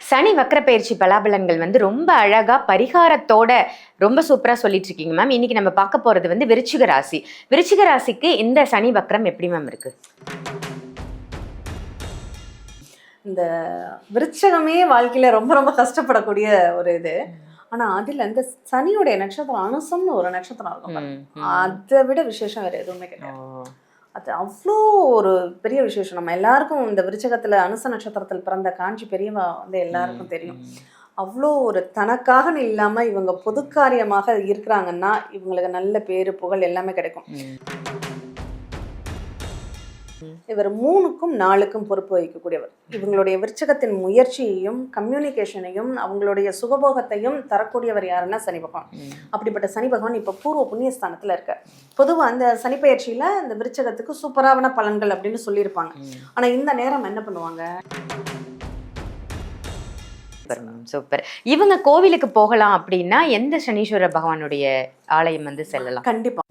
சனி வக்ர பயிற்சி பலாபலன்கள் வந்து ரொம்ப அழகா பரிகாரத்தோட ரொம்ப சூப்பரா சொல்லிட்டு இருக்கீங்க மேம். இன்னைக்கு நம்ம பார்க்க போறது வந்து விருச்சிக ராசி. விருச்சிக ராசிக்கு இந்த சனி வக்ரம் எப்படி மேம் இருக்கு? இந்த விருச்சகமே வாழ்க்கையில ரொம்ப ரொம்ப கஷ்டப்படக்கூடிய ஒரு இது. ஆனா அதுல இந்த சனியோடைய நட்சத்திரம் அனுசம்னு ஒரு நட்சத்திரம் இருக்கும். அதை விட விசேஷம் வேற எதுவுமே கிடையாது. அது அவ்வளோ ஒரு பெரிய விசேஷம். நம்ம எல்லாருக்கும் இந்த விருச்சகத்துல அனுச நட்சத்திரத்தில் பிறந்த காஞ்சி பெரியவா வந்து எல்லாருக்கும் தெரியும். அவ்வளோ ஒரு தனக்காக இல்லாம இவங்க பொது காரியமாக இருக்கிறாங்கன்னா இவங்களுக்கு நல்ல பேரு புகழ் எல்லாமே கிடைக்கும். இவர் 3க்கும் 4க்கும் பொறுப்பு வகிக்கக்கூடியவர். இவங்களுடைய விருச்சகத்தின் முயற்சியையும் கம்யூனிகேஷனையும் அவங்களுடைய சுகபோகத்தையும் தரக்கூடியவர் யாருன்னா சனி பகவான். அப்படிப்பட்ட சனி பகவான் இப்ப பூர்வ புண்ணியஸ்தானத்துல இருக்க. பொதுவா அந்த சனி பயிற்சியில இந்த விருச்சகத்துக்கு சூப்பரான பலன்கள் அப்படின்னு சொல்லியிருப்பாங்க. ஆனா இந்த நேரம் என்ன பண்ணுவாங்க? சூப்பர். இவங்க கோவிலுக்கு போகலாம் அப்படின்னா எந்த சனீஸ்வர பகவானுடைய ஆலயம் வந்து செல்லலாம்? கண்டிப்பா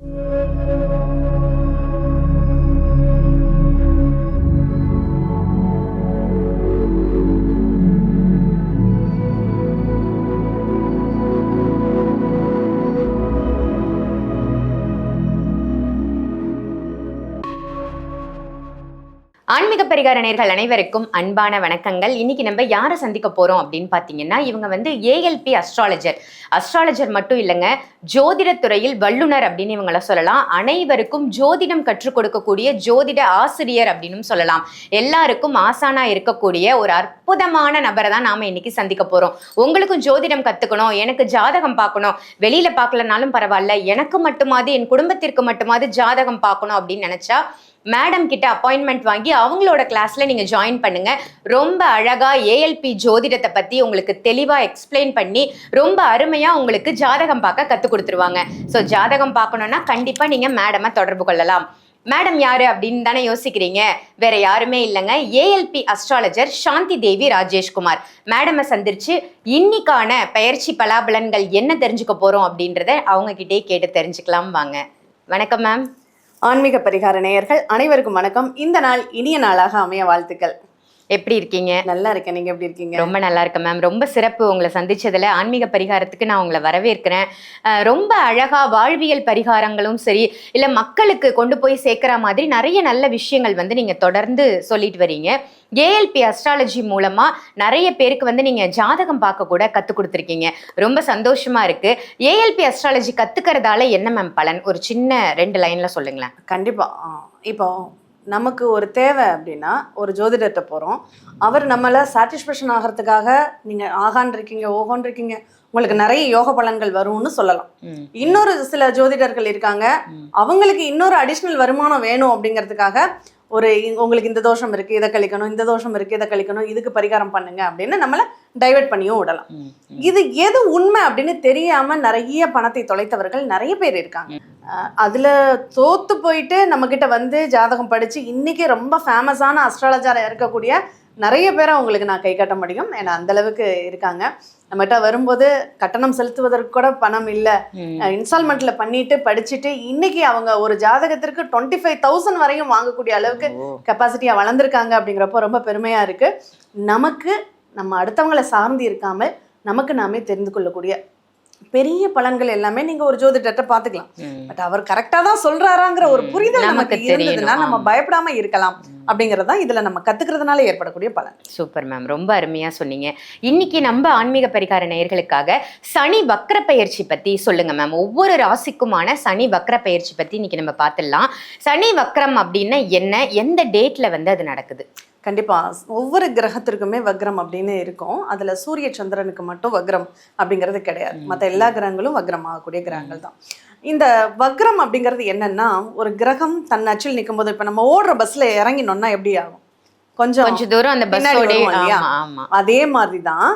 ஆன்மீக பரிகார நேயர்கள் அனைவருக்கும் அன்பான வணக்கங்கள். இன்னைக்கு நம்ம யாரை சந்திக்க போறோம் அப்படின்னு பாத்தீங்கன்னா, இவங்க வந்து ஏஎல்பி அஸ்ட்ராலஜர் மட்டும் இல்லைங்க, ஜோதிடத்துறையில் வல்லுனர் அப்படின்னு இவங்கள சொல்லலாம். அனைவருக்கும் ஜோதிடம் கற்றுக் கொடுக்கக்கூடிய ஜோதிட ஆசிரியர் அப்படின்னு சொல்லலாம். எல்லாருக்கும் ஆசானா இருக்கக்கூடிய ஒரு அற்புதமான நபரை தான் நாம இன்னைக்கு சந்திக்க போறோம். உங்களுக்கும் ஜோதிடம் கத்துக்கணும், எனக்கு ஜாதகம் பார்க்கணும், வெளியில பார்க்கலனாலும் பரவாயில்ல, எனக்கு மட்டுமாவது என் குடும்பத்திற்கு மட்டுமாவது ஜாதகம் பார்க்கணும் அப்படின்னு நினைச்சா மேடம் கிட்ட அப்பாயின்மெண்ட் வாங்கி அவங்களோட கிளாஸ்ல நீங்க ஜாயின் பண்ணுங்க. ரொம்ப அழகா ஏஎல்பி ஜோதிடத்தை பத்தி உங்களுக்கு தெளிவா எக்ஸ்பிளைன் பண்ணி ரொம்ப அருமையா உங்களுக்கு ஜாதகம் பார்க்க கத்து கொடுத்துருவாங்க. ஸோ ஜாதகம் பார்க்கணும்னா கண்டிப்பா நீங்க மேடமை தொடர்பு கொள்ளலாம். மேடம் யாரு அப்படின்னு தானே யோசிக்கிறீங்க? வேற யாருமே இல்லைங்க, ஏஎல்பி அஸ்ட்ராலஜர் சாந்தி தேவி ராஜேஷ்குமார். மேடமை சந்திச்சு இன்னைக்கான பயிற்சி பலாபலன்கள் என்ன தெரிஞ்சுக்க போறோம் அப்படின்றத அவங்க கிட்டே கேட்டு தெரிஞ்சுக்கலாம் வாங்க. வணக்கம் மேம். ஆன்மீக பரிகார நேயர்கள் அனைவருக்கும் வணக்கம். இந்த நாள் இனிய நாளாக அமைய வாழ்த்துக்கள். எப்படி இருக்கீங்க? நல்லா இருக்கேன். நீங்க எப்படி இருக்கீங்க? ரொம்ப நல்லா இருக்கேன் மேம். ரொம்ப சிறப்பு உங்களை சந்திச்சதுல. ஆன்மீக பரிகாரத்துக்கு நான் உங்களை வரவேற்கிறேன். ரொம்ப அழகா வாழ்வியல் பரிகாரங்களும் சரி, இல்ல மக்களுக்கு கொண்டு போய் சேர்க்கிற மாதிரி நிறைய நல்ல விஷயங்கள் வந்து நீங்க தொடர்ந்து சொல்லிட்டு வரீங்க. ஏஎல்பி அஸ்ட்ராலஜி மூலமா நிறைய பேருக்கு வந்து நீங்க ஜாதகம் பார்க்க கூட கத்து கொடுத்துருக்கீங்க. ரொம்ப சந்தோஷமா இருக்கு. ஏஎல்பி அஸ்ட்ராலஜி கத்துக்கிறதால என்ன மேம் பலன்? ஒரு சின்ன 2 லைன்ல சொல்லுங்களேன். கண்டிப்பா. இப்போ நமக்கு ஒரு தேவை அப்படின்னா ஒரு ஜோதிடர்கிட்ட போகிறோம். அவர் நம்மளை சாட்டிஸ்ஃபேக்ஷன் ஆகிறதுக்காக நீங்கள் ஆகான் இருக்கீங்க, ஓகோன் இருக்கீங்க, உங்களுக்கு நிறைய யோக பலன்கள் வரும்னு சொல்லலாம். இன்னொரு சில ஜோதிடர்கள் இருக்காங்க, அவங்களுக்கு இன்னொரு அடிஷ்னல் வருமானம் வேணும் அப்படிங்கிறதுக்காக உங்களுக்கு இந்த தோஷம் இருக்கு, இதை கழிக்கணும், இந்த தோஷம் இருக்கு, இதை கழிக்கணும், இதுக்கு பரிகாரம் பண்ணுங்க அப்படின்னு நம்மளை டைவர்ட் பண்ணியும் விடலாம். இது எது உண்மை அப்படின்னு தெரியாம நிறைய பணத்தை தொலைத்தவர்கள் நிறைய பேர் இருக்காங்க. அதுல தோத்து போயிட்டு நம்ம கிட்ட வந்து ஜாதகம் படிச்சு இன்னைக்கு ரொம்ப ஃபேமஸான அஸ்ட்ராலஜரா இருக்கக்கூடிய நிறைய பேரை அவங்களுக்கு நான் கை காட்ட முடியும். ஏன்னா அந்த அளவுக்கு இருக்காங்க. நம்மகிட்ட வரும்போது கட்டணம் செலுத்துவதற்கு கூட பணம் இல்லை, இன்ஸ்டால்மெண்ட்ல பண்ணிட்டு படிச்சுட்டு இன்னைக்கு அவங்க ஒரு ஜாதகத்திற்கு 25,000 வரையும் வாங்கக்கூடிய அளவுக்கு கெப்பாசிட்டியா வளர்ந்துருக்காங்க. அப்படிங்கிறப்போ ரொம்ப பெருமையா இருக்கு. நமக்கு நம்ம அடுத்தவங்களை சார்ந்து இருக்காமல் நமக்கு நாமே தெரிந்து கொள்ளக்கூடிய பெரிய பலன்கள் எல்லாமே நீங்க ஒரு ஜோதிடத்தை பாத்துக்கலாம். பட் அவர் கரெக்டா தான் சொல்றாராங்கிற ஒரு புரிதல் நமக்கு இருந்ததுன்னா நம்ம பயப்படாம இருக்கலாம். அப்படிங்கறதா இதுல நம்ம கத்துக்கிறதுனால ஏற்படக்கூடிய பலன். சூப்பர் மேம், ரொம்ப அருமையா சொன்னீங்க. இன்னைக்கு நம்ம ஆன்மீக பரிகார நேயர்களுக்காக சனி வக்ர பயிற்சி பத்தி சொல்லுங்க மேம். ஒவ்வொரு ராசிக்குமான சனி வக்ர பயிற்சி பத்தி இன்னைக்கு நம்ம பார்த்துடலாம். சனி வக்ரம் அப்படின்னா என்ன, எந்த டேட்ல வந்து அது நடக்குது? கண்டிப்பா ஒவ்வொரு கிரகத்திற்குமே வக்ரம் அப்படின்னு இருக்கும். அதுல சூரிய சந்திரனுக்கு மட்டும் வக்ரம் அப்படிங்கிறது கிடையாது. மற்ற எல்லா கிரகங்களும் வக்ரம் ஆகக்கூடிய கிரகங்கள் தான். இந்த வக்ரம் அப்படிங்கிறது என்னன்னா, ஒரு கிரகம் தன் அச்சில் நிற்கும் போது, இப்ப நம்ம ஓடுற பஸ்ல இறங்கினோம்னா எப்படி ஆகும்? கொஞ்சம் தூரம் அந்த பஸ். அதே மாதிரிதான்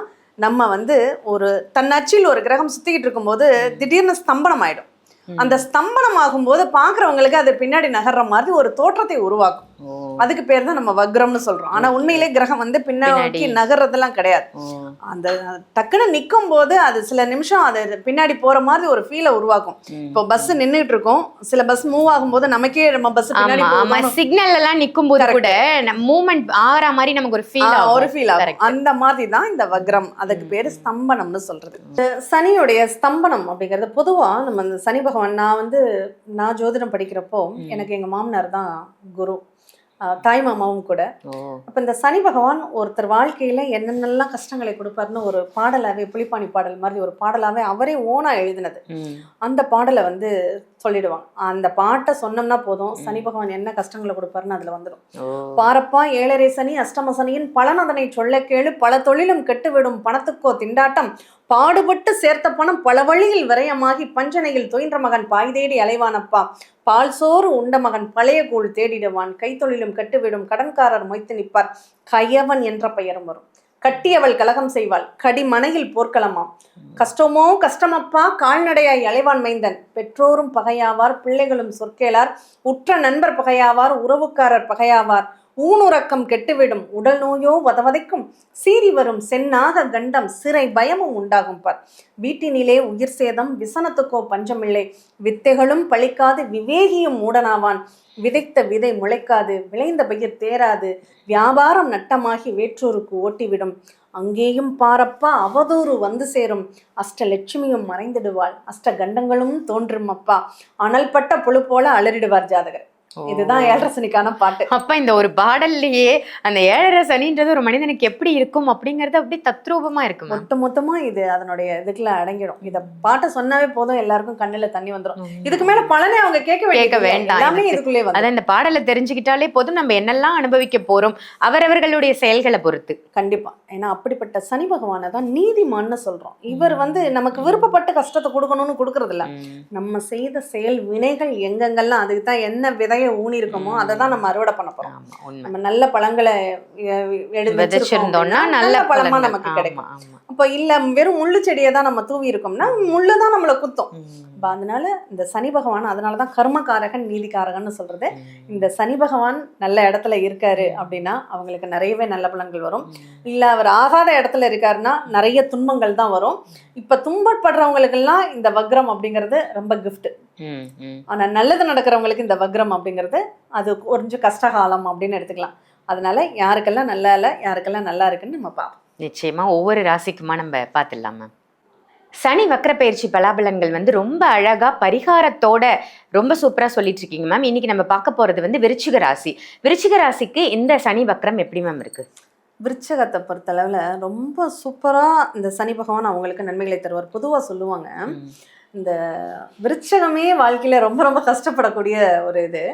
நம்ம வந்து ஒரு தன் அச்சில் ஒரு கிரகம் சுத்திக்கிட்டு இருக்கும்போது திடீர்னு ஸ்தம்பனம் ஆயிடும். அந்த ஸ்தம்பனம் ஆகும்போது பாக்குறவங்களுக்கு அது பின்னாடி நகர்ற மாதிரி ஒரு தோற்றத்தை உருவாக்கும். அதுக்கு பேர் தான் நம்ம வக்ரம்னு சொல்றோம். ஆனா உண்மையிலே கிரகம் வந்து பின்னாடி நகர்றதெல்லாம் கிடையாது. அந்த டக்குன்னு நிக்கும் போது அது சில நிமிஷம் அது பின்னாடி போற மாதிரி ஒரு ஃபீலை உருவாக்கும். இப்போ பஸ் நின்றுட்டு இருக்கும், சில பஸ் மூவ் ஆகும்போது நமக்கே நம்ம பஸ் பின்னாடி சிக்னல் எல்லாம் நிக்கும் போது கூட மூவ்மெண்ட் ஆகிற மாதிரி நமக்கு ஒரு ஃபீல் ஆகும். அந்த மாதிரி தான் இந்த வக்ரம். அதுக்கு பேரு ஸ்தம்பனம்னு சொல்றது. சனியுடைய ஸ்தம்பனம் அப்படிங்கிறது பொதுவா நம்ம இந்த சனி பகவான், நான் ஜோதிடம் படிக்கிறப்போ எனக்கு எங்க மாமனார் தான் குரு, தாய் மாமாவும் கூட. அப்ப இந்த சனி பகவான் ஒருத்தர் வாழ்க்கையில என்னென்னலாம் கஷ்டங்களை கொடுப்பாருன்னு ஒரு பாடலாவே, புலிப்பாணி பாடல் மாதிரி ஒரு பாடலாவே அவரே ஓனா எழுதினது. அந்த பாடலை சொல்லிடுவாங்க. அந்த பாட்டை சொன்னோம்னா போதும், சனி பகவான் என்ன கஷ்டங்களை கொடுப்பாருன்னு அதுல வந்துடும். பாரப்பா ஏழரை சனி அஷ்டம சனியின் பலனதனை சொல்ல கேளு, பல தொழிலும் கெட்டுவிடும் பணத்துக்கோ திண்டாட்டம், பாடுபட்டு சேர்த்த பணம் பல வழியில் விரயமாகி பஞ்சனையில் துயின்ற மகன் பாய் தேடி அலைவானப்பா, பால் சோறு உண்ட மகன் பழைய கூழ் தேடிடுவான், கைத்தொழிலும் கட்டுவிடும் கடன்காரர் மொய்த்து நிற்பார், கையவன் என்ற பெயரும் வரும், கட்டியவள் கலகம் செய்வாள் கடிமனையில் போர்க்களமாம், கஷ்டமோ கஷ்டமப்பா கால்நடையாய் அலைவான் மைந்தன், பெற்றோரும் பகையாவார் பிள்ளைகளும் சொற்கேளார், உற்ற நண்பர் பகையாவார் உறவுக்காரர் பகையாவார், ஊனுறக்கம் கெட்டுவிடும் உடல் நோயோ வதவதைக்கும், சீறி வரும் சென்னாக கண்டம் சிறை பயமும் உண்டாகும் பார், வீட்டினிலே உயிர் சேதம் விசனத்துக்கோ பஞ்சமில்லை, வித்தைகளும் பழிக்காது விவேகியும் மூடனாவான், விதைத்த விதை முளைக்காது விளைந்த பயிர் தேராது, வியாபாரம் நட்டமாகி வேற்றோருக்கு ஓட்டிவிடும், அங்கேயும் பாரப்பா அவதூறு வந்து சேரும், அஷ்டலட்சுமியும் மறைந்திடுவாள் அஷ்ட கண்டங்களும் தோன்றும் அப்பா, அனல்பட்ட புழு போல அலறிடுவார் ஜாதகர். இதுதான் ஏழரை சனிக்கான பாட்டு. அப்ப இந்த ஒரு பாடல்லையே அந்த ஏழரை சனின்றது ஒரு மனிதனுக்கு எப்படி இருக்கும் அப்படிங்கறது அப்படி தத்ரூபமா இருக்கு. மொத்தமா இது அதனுடைய இதுக்குள்ள அடங்கிடும். இத பாட்டை சொன்னாவே போதும், எல்லாருக்கும் கண்ணுல தண்ணி வந்துடும். இதுக்கு மேல பலனே அவங்க கேட்க வேண்டாம், எல்லாமே இதுக்குள்ளே வந்து. அதான் இந்த பாடலை தெரிஞ்சுக்கிட்டாலே போதும், நம்ம என்னெல்லாம் அனுபவிக்க போறோம் அவரவர்களுடைய செயல்களை பொறுத்து. கண்டிப்பா. ஏன்னா அப்படிப்பட்ட சனி பகவானை தான் நீதிமான்னு சொல்றோம். இவர் நமக்கு விருப்பப்பட்டு கஷ்டத்தை கொடுக்கணும்னு கொடுக்கறது இல்ல, நம்ம செய்த செயல் வினைகள் எங்கெங்கெல்லாம் அதுக்கு தான் என்ன விதை ஊனி இருக்கோமோ அதை தான் நம்ம அறுவடை பண்ண போறோம். நம்ம நல்ல பழங்களை எடுத்துச்சோம்னா நல்ல பழமா நமக்கு கிடைக்கும். அப்ப இல்ல வெறும் முள்ளு செடியை தான் நம்ம தூவி இருக்கோம்னா முள்ளுதான் நம்மளை குத்தும். அதனால இந்த சனி பகவான், அதனாலதான் கர்மகாரகன் நீதிகாரகன்னு சொல்றது. இந்த சனி பகவான் நல்ல இடத்துல இருக்காரு அப்படின்னா அவங்களுக்கு நிறையவே நல்ல பலன்கள் வரும். இல்ல அவர் ஆகாத இடத்துல இருக்காருன்னா நிறைய துன்பங்கள் தான் வரும். இப்ப துன்பப்படுறவங்களுக்கு எல்லாம் இந்த வக்ரம் அப்படிங்கிறது ரொம்ப கிஃப்ட். ஆனா நல்லது நடக்கிறவங்களுக்கு இந்த வக்ரம் அப்படிங்கிறது அது கொஞ்சம் கஷ்டகாலம் அப்படின்னு எடுத்துக்கலாம். அதனால யாருக்கெல்லாம் நல்லா இல்லை, யாருக்கெல்லாம் நல்லா இருக்குன்னு நம்ம பார்ப்போம். நிச்சயமா ஒவ்வொரு ராசிக்குமா நம்ம பார்த்துடலாமா. சனி வக்ர பயிற்சி பலாபலன்கள் ரொம்ப அழகா பரிகாரத்தோட ரொம்ப சூப்பரா சொல்லிட்டு இருக்கீங்க மேம். இன்னைக்கு நம்ம பார்க்க போறது விருச்சிக ராசி. விருச்சிக ராசிக்கு இந்த சனி வக்ரம் எப்படி மேம் இருக்கு? விருச்சகத்தை பொறுத்தளவுல ரொம்ப சூப்பரா இந்த சனி பகவான் அவங்களுக்கு நன்மைகளை தருவார். பொதுவா சொல்லுவாங்க, இந்த விருச்சகமே வாழ்க்கையில ரொம்ப ரொம்ப கஷ்டப்படக்கூடிய ஒரு இது.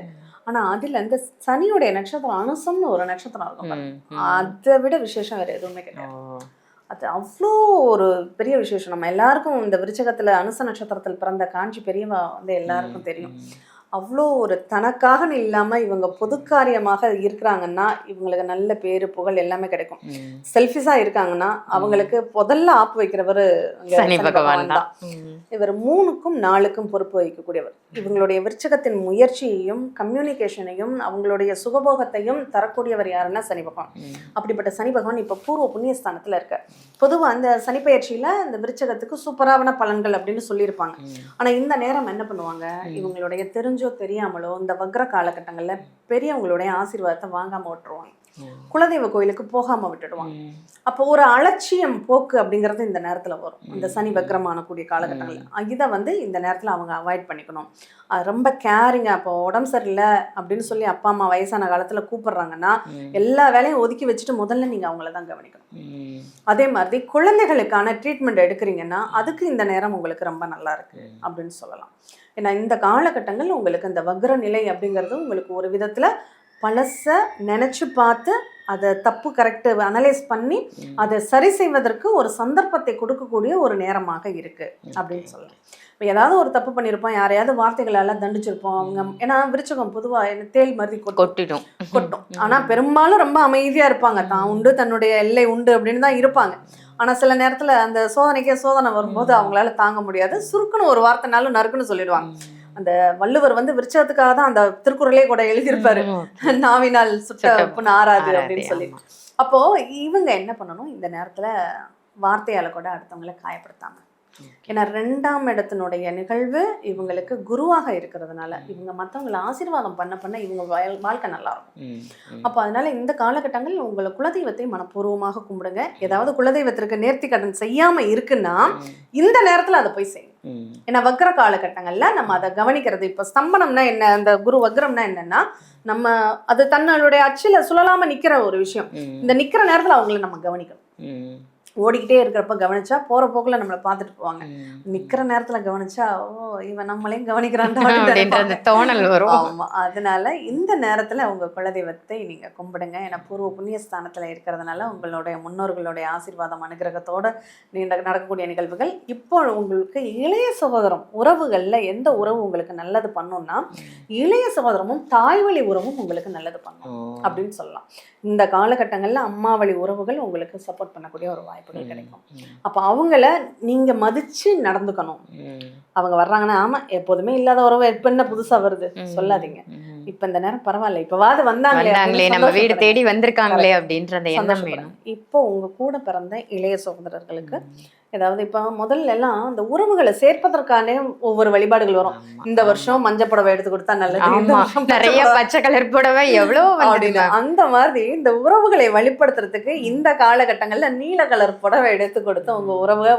ஆனா அதுல இந்த சனியுடைய நட்சத்திரம் அனுசம்னு ஒரு நட்சத்திரம் இருக்கும், அதை விட விசேஷம் வேற எதுவுமே கிடையாது. அது அவ்வளோ ஒரு பெரிய விசேஷம். நம்ம எல்லாருக்கும் இந்த விருச்சகத்துல அனுச நட்சத்திரத்தில் பிறந்த காஞ்சி பெரியவா எல்லாருக்கும் தெரியும். அவ்வளோ ஒரு தனக்காக இல்லாமல் இவங்க பொதுக்காரியமாக இருக்கிறாங்கன்னா இவங்களுக்கு நல்ல பேரு புகழ் எல்லாமே கிடைக்கும். செல்ஃபிஷாக இருக்காங்கன்னா அவங்களுக்கு முதல்ல ஆப்பு வைக்கிறவர் சனி பகவான் தான். இவர் 3க்கும் 4க்கும் பொறுப்பு வகிக்கக்கூடியவர். இவங்களுடைய விருச்சகத்தின் முயற்சியையும் கம்யூனிகேஷனையும் அவங்களுடைய சுகபோகத்தையும் தரக்கூடியவர் யாருன்னா சனி பகவான். அப்படிப்பட்ட சனி பகவான் இப்போ பூர்வ புண்ணியஸ்தானத்தில் இருக்க. பொதுவாக அந்த சனி பயிற்சியில் இந்த விருச்சகத்துக்கு சூப்பரான பலன்கள் அப்படின்னு சொல்லியிருப்பாங்க. ஆனால் இந்த நேரம் என்ன பண்ணுவாங்க, இவங்களுடைய தெரிஞ்சோ தெரியாமலோ இந்த வக்ர காலகட்டங்கள்ல பெரியவங்களுடைய ஆசீர்வாதத்தை வாங்காம விட்டுருவாங்க, குலதெய்வ கோயிலுக்கு போகாம விட்டுடுவாங்க. அப்போ ஒரு அலட்சியம் போக்கு அப்படிங்கிறது இந்த நேரத்துல வரும், இந்த சனி வக்ரமான கூடிய காலகட்டங்கள்ல. இதை இந்த நேரத்துல அவங்க அவாய்ட் பண்ணிக்கணும். ரொம்ப கேரிங்க. அப்போ உடம்பு சரியில்லை அப்படின்னு சொல்லி அப்பா அம்மா வயசான காலத்துல கூப்பிடுறாங்கன்னா எல்லா வேலையும் ஒதுக்கி வச்சுட்டு முதல்ல நீங்க அவங்கள தான் கவனிக்கணும். அதே மாதிரி குழந்தைகளுக்கான ட்ரீட்மெண்ட் எடுக்கிறீங்கன்னா அதுக்கு இந்த நேரம் உங்களுக்கு ரொம்ப நல்லா இருக்கு அப்படின்னு சொல்லலாம். ஏன்னா இந்த காலகட்டங்கள் உங்களுக்கு இந்த வக்ர நிலை அப்படிங்கிறது உங்களுக்கு ஒரு விதத்துல பழச நினைச்சு பார்த்து அதை தப்பு கரெக்டு அனலைஸ் பண்ணி அதை சரி செய்வதற்கு ஒரு சந்தர்ப்பத்தை கொடுக்கக்கூடிய ஒரு நேரமாக இருக்கு அப்படின்னு சொல்லலாம். இப்போ ஏதாவது ஒரு தப்பு பண்ணியிருப்போம், யாரையாவது வார்த்தைகளால் தண்டிச்சிருப்போம். அவங்க ஏன்னா விருச்சகம் பொதுவாக தேல் மாதிரி கொட்டும். ஆனால் பெரும்பாலும் ரொம்ப அமைதியாக இருப்பாங்க, தான் உண்டு தன்னுடைய எல்லை உண்டு அப்படின்னு தான் இருப்பாங்க. ஆனால் சில நேரத்தில் அந்த சோதனைக்கே சோதனை வரும்போது அவங்களால தாங்க முடியாது, சுருக்குன்னு ஒரு வார்த்தைனாலும் நறுக்குன்னு சொல்லிடுவாங்க. அந்த வள்ளுவர் வந்து விருச்சகத்துக்காக தான் அந்த திருக்குறளே கூட எழுதியிருப்பாரு, நாவினால் சுட்ட உப்புன்னு ஆறாது அப்படின்னு சொல்லி. அப்போ இவங்க என்ன பண்ணணும், இந்த நேரத்துல வார்த்தையால கூட அடுத்தவங்களை காயப்படுத்தாம. ஏன்னா 2ஆம் இடத்தினுடைய நிகழ்வு இவங்களுக்கு குருவாக இருக்கிறதுனால இவங்க மற்றவங்களை ஆசீர்வாதம் பண்ண பண்ண இவங்க வாழ்க்கை நல்லா இருக்கும். அப்போ அதனால இந்த காலகட்டங்கள் உங்களை குலதெய்வத்தை மனப்பூர்வமாக கும்பிடுங்க. ஏதாவது குலதெய்வத்திற்கு நேர்த்தி கடன் செய்யாம இருக்குன்னா இந்த நேரத்துல அதை போய் செய்யும். ஏன்னா வக்ர காலகட்டங்கள்ல நம்ம அதை கவனிக்கிறது. இப்போ ஸ்தம்பனம்னா என்ன, அந்த குரு வக்ரம்னா என்னன்னா நம்ம அது தன்னுடைய அச்சுல சுழலாம நிக்கிற ஒரு விஷயம். இந்த நிக்கிற நேரத்துல அவங்களை நம்ம கவனிக்கணும். ஓடிக்கிட்டே இருக்கிறப்ப கவனிச்சா போற போக்குல நம்மளை பார்த்துட்டு போவாங்க. நிக்கிற நேரத்துல கவனிச்சா இவன் நம்மளையும் கவனிக்கிறான் தோணல் வரும். ஆமா, அதனால இந்த நேரத்துல உங்க குலதெய்வத்தை நீங்க கும்பிடுங்க. ஏன்னா பூர்வ புண்ணிய ஸ்தானத்துல இருக்கிறதுனால உங்களுடைய முன்னோர்களுடைய ஆசீர்வாதம் அனுகிரகத்தோட நடக்கக்கூடிய நிகழ்வுகள். இப்போ உங்களுக்கு இளைய சகோதரம் உறவுகள்ல எந்த உறவு உங்களுக்கு நல்லது பண்ணும்னா இளைய சகோதரமும் தாய் வழி உறவும் உங்களுக்கு நல்லது பண்ணும் அப்படின்னு சொல்லலாம். இந்த காலகட்டங்கள்ல அம்மா வழி உறவுகள் உங்களுக்கு சப்போர்ட் பண்ணக்கூடிய ஒரு வாய்ப்புகள் கிடைக்கும். அப்ப அவங்கள நீங்க மதிச்சு நடந்துக்கணும். அவங்க வர்றாங்கன்னா ஆமா எப்போதுமே இல்லாத உறவு இப்ப என்ன புதுசா வருது சொல்லாதீங்க, இப்ப இந்த நேரம் பரவாயில்ல, இப்பவாது வந்தாங்களே நம்ம வீடு தேடி வந்திருக்காங்களே அப்படின்ற எண்ணம் வேணும். இப்போ உங்க கூட பிறந்த இளைய சகோதரர்களுக்கு ஏதாவது இப்ப முதல்ல எல்லாம் அந்த உறவுகளை சேர்ப்பதற்கான ஒவ்வொரு வழிபாடுகள் வரும். இந்த வருஷம் மஞ்சள் புடவை எடுத்து கொடுத்தா நல்லது, நிறைய பச்சை கலர் புடவை எவ்வளவு அப்படின்னு அந்த மாதிரி இந்த உறவுகளை வழிபடுத்துறதுக்கு இந்த காலகட்டங்கள்ல நீல கலர் புடவை எடுத்து கொடுத்து உங்க உறவை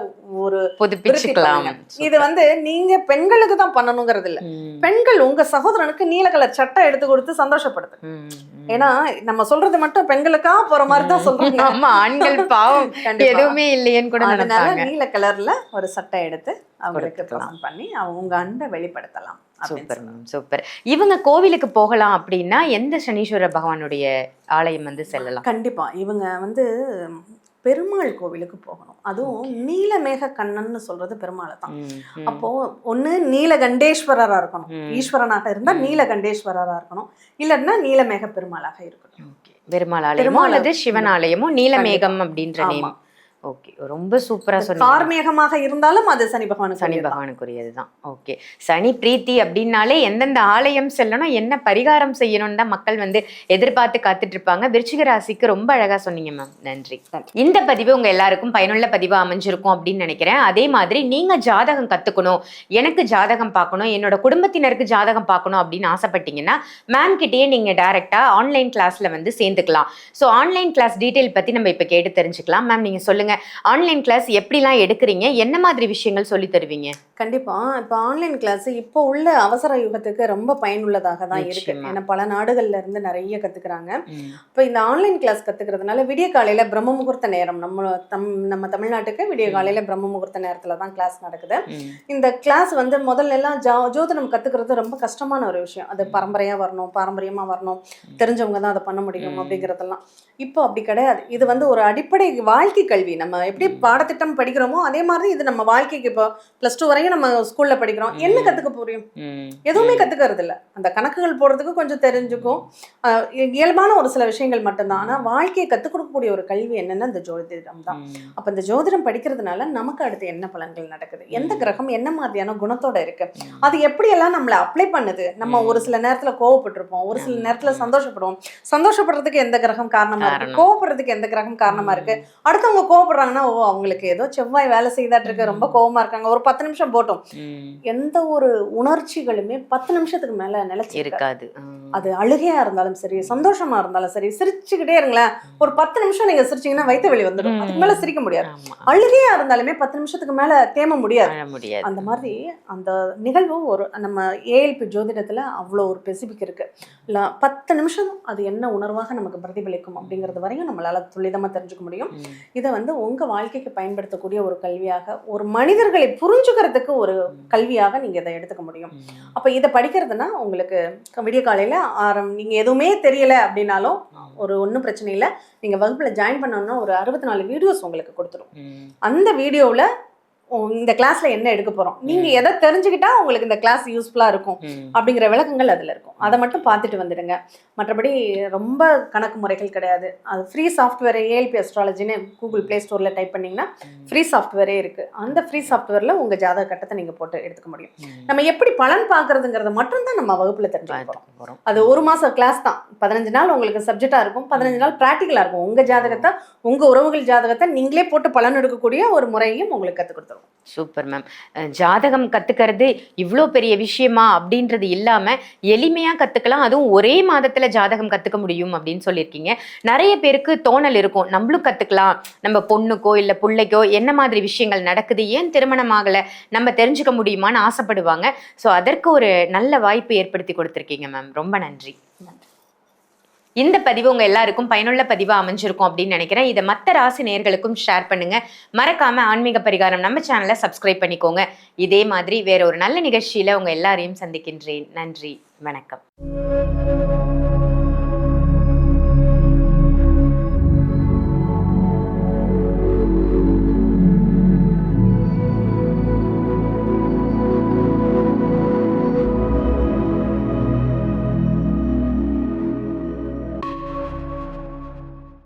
ஒரு புதுப்பிச்சுக்கலாம். இது வந்து நீங்க பெண்களுக்கு தான் பண்ணணுங்கிறது இல்ல, பெண்கள் உங்க சகோதரனுக்கு நீல கலர் சட்டை எடுத்து கொடுத்து சந்தோஷப்படுத்து. ஏன்னா நம்ம சொல்றது மட்டும் பெண்களுக்கா போற மாதிரி தான் சொல்றாங்க. ஆமா, ஆண்கள் பாவம் எதுவுமே இல்லையேன்னு கூட நினைப்பாங்க. நீல கலர்ல ஒரு சட்டை எடுத்து அவங்களுக்கு பிரசன்ட் பண்ணி அவங்க அன்பை வெளிப்படுத்தலாம். Super super. இவங்க கோவிலுக்கு போகலாம் அப்படின்னா எந்த சனீஸ்வர பகவானுடைய ஆலயம் வந்து செல்லலாம்? கண்டிப்பா இவங்க வந்து பெருமாள் கோவிலுக்கு போகணும். அதுவும் நீலமேக கண்ணன்னு சொல்றது பெருமாளை தான். அப்போ ஒண்ணு நீலகண்டேஸ்வரரா இருக்கணும், ஈஸ்வரனாக இருந்தா நீலகண்டேஸ்வரரா இருக்கணும், இல்லன்னா நீலமேக பெருமாளாக இருக்கணும். பெருமாள் ஆலயமோ அல்லது சிவன் ஆலயமோ நீலமேகம் அப்படின்ற நேம். ஓகே, ரொம்ப சூப்பரா சொன்னீங்க. கார்மேகமாக இருந்தாலும் அது சனி பகவானுக்குரியதுதான். ஓகே, சனி பிரீத்தி அப்படின்னாலே எந்தெந்த ஆலயம் செல்லணும், என்ன பரிகாரம் செய்யணும்னு தான் மக்கள் வந்து எதிர்பார்த்து காத்துட்டு இருப்பாங்க. விருச்சிக ராசிக்கு ரொம்ப அழகா சொன்னீங்க மேம், நன்றி. இந்த பதிவு உங்க எல்லாருக்கும் பயனுள்ள பதிவா அமைஞ்சிருக்கும் அப்படின்னு நினைக்கிறேன். அதே மாதிரி நீங்க ஜாதகம் கத்துக்கணும், எனக்கு ஜாதகம் பார்க்கணும், என்னோட குடும்பத்தினருக்கு ஜாதகம் பார்க்கணும் அப்படின்னு ஆசைப்பட்டீங்கன்னா மேம் கிட்டேயே நீங்க டைரக்டா ஆன்லைன் கிளாஸ்ல வந்து சேர்ந்துக்கலாம். ஸோ ஆன்லைன் கிளாஸ் டீட்டெயில் பத்தி நம்ம இப்ப கேட்டு தெரிஞ்சுக்கலாம். மேம் நீங்க சொல்லுங்க, ஆன்லைன் கிளாஸ் எப்படிலாம் எடுக்கிறீங்க, என்ன மாதிரி விஷயங்கள் சொல்லி தருவீங்க? கண்டிப்பா இப்போ ஆன்லைன் கிளாஸ் இப்போ உள்ள அவசர யுகத்துக்கு ரொம்ப பயனுள்ளதாக தான் இருக்கு. ஏன்னா பல நாடுகள்ல இருந்து நிறைய கத்துக்கிறாங்க. இப்போ இந்த ஆன்லைன் கிளாஸ் கத்துக்கிறதுனால விடிய காலையில பிரம்ம முகூர்த்த நேரம், நம்ம தமிழ்நாட்டுக்கு விடிய காலையில பிரம்ம முகூர்த்த நேரத்துல தான் கிளாஸ் நடக்குது. இந்த கிளாஸ் வந்து முதல்ல எல்லாம் ஜோதிடம் கத்துக்கிறது ரொம்ப கஷ்டமான ஒரு விஷயம். அது பாரம்பரியமா வரணும், தெரிஞ்சவங்க தான் அதை பண்ண முடியும் அப்படிங்கிறதெல்லாம். இப்போ அப்படி கிடையாது. இது வந்து ஒரு அடிப்படை வாழ்க்கை கல்வி. நம்ம எப்படி பாடத்திட்டம் படிக்கிறோமோ அதே மாதிரி இது நம்ம வாழ்க்கைக்கு. இப்போ +2 வரையும் நம்ம ஸ்கூல்ல படிக்கிறோம், என்ன கத்துக்க போறோம்? எதுவுமே கத்துக்கிறது இல்லை. அந்த கணக்குகள் போடுறதுக்கு கொஞ்சம் தெரிஞ்சுக்கும், இயல்பான ஒரு சில விஷயங்கள் மட்டும்தான். ஆனா வாழ்க்கையை கத்துக் கொடுக்கக்கூடிய ஒரு கல்வி என்னன்னா இந்த ஜோதிடம் தான். அப்ப இந்த ஜோதிடம் படிக்கிறதுனால நமக்கு அடுத்து என்ன பலன்கள் நடக்குது, எந்த கிரகம் என்ன மாதிரியான குணத்தோட இருக்கு, அது எப்படியெல்லாம் நம்மளை அப்ளை பண்ணுது. நம்ம ஒரு சில நேரத்துல கோவப்பட்டிருப்போம், ஒரு சில நேரத்துல சந்தோஷப்படுவோம். சந்தோஷப்படுறதுக்கு எந்த கிரகம் காரணமா இருக்கு, கோவப்படுறதுக்கு எந்த கிரகம் காரணமா இருக்கு. அடுத்தவங்க கோவப்படுறாங்கன்னா அவங்களுக்கு ஏதோ செவ்வாய் வேலை செய்தாட்டு இருக்கு, ரொம்ப கோவமா இருக்காங்க, ஒரு 10 நிமிஷம் போட்டோம். எந்த ஒரு உணர்ச்சிகளுமே 10 நிமிஷத்துக்கு மேல நிலைச்சு இருக்காது. அது அழுகையா இருந்தாலும் சரி, சந்தோஷமா இருந்தாலும் சரி, சிரிச்சுக்கிட்டே இருங்களேன். ஒரு 10 நிமிஷம் நீங்க சிரிச்சீங்கன்னா வயிற்று வலி வந்துடும், அதுக்கு மேல சிரிக்க முடியாது. அழுகையா இருந்தாலுமே 10 நிமிஷத்துக்கு மேல தேம முடியாது. அந்த மாதிரி அந்த நிகழ்வு ஒரு நம்ம ஏஎல்பி ஜோதிடத்துல அவ்வளோ ஒரு ஸ்பெசிபிக் இருக்கு. 10 நிமிஷம் அது என்ன உணர்வாக நமக்கு பிரதிபலிக்கும் அப்படிங்கிறது வரையும் நம்மளால துல்லிதமா தெரிஞ்சுக்க முடியும். இதை வந்து உங்க வாழ்க்கைக்கு பயன்படுத்தக்கூடிய ஒரு கல்வியாக, ஒரு மனிதர்களை புரிஞ்சுக்கிறதுக்கு ஒரு கல்வியாக நீங்க இதை எடுத்துக்க முடியும். அப்ப இதை படிக்கிறதுனா உங்களுக்கு விடிய காலையில நீங்க எதுவுமே தெரியல அப்படின்னாலும் ஒன்றும் பிரச்சனை இல்லை. நீங்க வகுப்புல ஜாயின் பண்ணணும்னா ஒரு 64 வீடியோஸ் உங்களுக்கு கொடுத்துரும். அந்த வீடியோவில் இந்த கிளாஸ்ல என்ன எடுக்க போறோம், நீங்க எதை தெரிஞ்சுக்கிட்டா உங்களுக்கு இந்த கிளாஸ் யூஸ்ஃபுல்லா இருக்கும் அப்படிங்கிற விளக்கங்கள் அதுல இருக்கும். அதை மட்டும் பார்த்துட்டு வந்துடுங்க. மற்றபடி ரொம்ப கணக்கு முறைகள் கிடையாது. அது ஃப்ரீ சாஃப்ட்வேர் ஏஎல்பி அஸ்ட்ராலஜின்னு கூகுள் பிளே ஸ்டோர்ல டைப் பண்ணீங்கன்னா ஃப்ரீ சாஃப்ட்வேரே இருக்கு. அந்த ஃப்ரீ சாஃப்ட்வேர்ல உங்க ஜாதக கட்டத்தை நீங்க போட்டு எடுத்துக்க முடியும். நம்ம எப்படி பலன் பார்க்கறதுங்கிறத மட்டும் தான் நம்ம வகுப்புல தெரிஞ்சுக்க போறோம். அது 1 மாசம் கிளாஸ் தான். 15 நாள் உங்களுக்கு சப்ஜெக்டா இருக்கும், 15 நாள் பிராக்டிகலா இருக்கும். உங்க ஜாதகத்தை, உங்க உறவுகள் ஜாதகத்தை நீங்களே போட்டு பலன் எடுக்கக்கூடிய ஒரு முறையும் உங்களுக்கு கற்றுக் கொடுத்துரும். Super ma'am. ஜாதகம் கத்துக்கிறது இவ்வளோ பெரிய விஷயமா அப்படின்றது இல்லாம எளிமையா கத்துக்கலாம், அதுவும் ஒரே மாதத்துல ஜாதகம் கத்துக்க முடியும் அப்படின்னு சொல்லியிருக்கீங்க. நிறைய பேருக்கு தோணல் இருக்கும், நம்மளும் கத்துக்கலாம், நம்ம பொண்ணுக்கோ இல்ல பிள்ளைக்கோ என்ன மாதிரி விஷயங்கள் நடக்குது, ஏன் திருமணம் ஆகல, நம்ம தெரிஞ்சுக்க முடியுமான்னு ஆசைப்படுவாங்க. ஸோ அதற்கு ஒரு நல்ல வாய்ப்பு ஏற்படுத்தி கொடுத்துருக்கீங்க மேம். ரொம்ப நன்றி. இந்த பதிவு உங்க எல்லாருக்கும் பயனுள்ள பதிவா அமைஞ்சிருக்கும் அப்படின்னு நினைக்கிறேன். இதை மற்ற ராசி நேயர்களுக்கும் ஷேர் பண்ணுங்க. மறக்காம ஆன்மீக பரிகாரம் நம்ம சேனலை சப்ஸ்கிரைப் பண்ணிக்கோங்க. இதே மாதிரி வேற ஒரு நல்ல நிகழ்ச்சியில உங்க எல்லாரையும் சந்திக்கின்றேன். நன்றி, வணக்கம்.